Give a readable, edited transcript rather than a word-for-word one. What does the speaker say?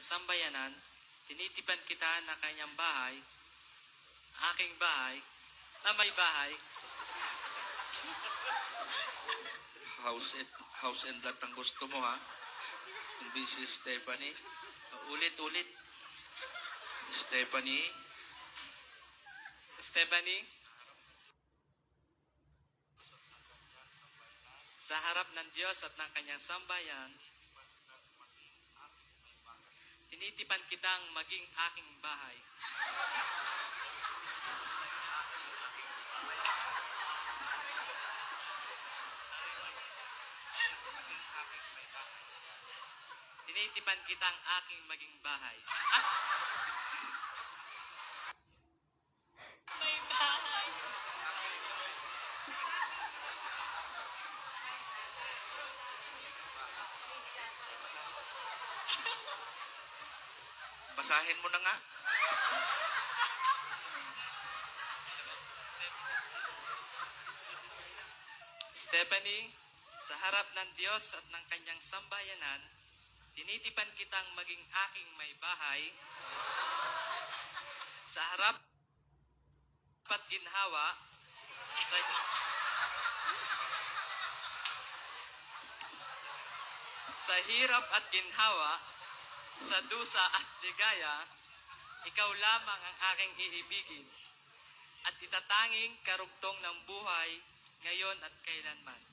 sambayanan, tinitipan kita na kanyang bahay, aking bahay, na may bahay. House and lot ang gusto mo, ha? Hindi si Stephanie. Ulit. Stephanie. Stephanie, sa harap ng Diyos at ng kanyang sambayan, tinitipan kitang maging aking bahay. Tinitipan kitang aking maging bahay. May bahay. Basahin mo na nga. Stephanie, sa harap ng Diyos at ng kanyang sambayanan, tinitipan kitang maging aking may bahay. Sa harap at ginhawa, sa hirap at ginhawa, sa dusa at ligaya, ikaw lamang ang aking iibigin at itatanging karugtong ng buhay ngayon at kailanman.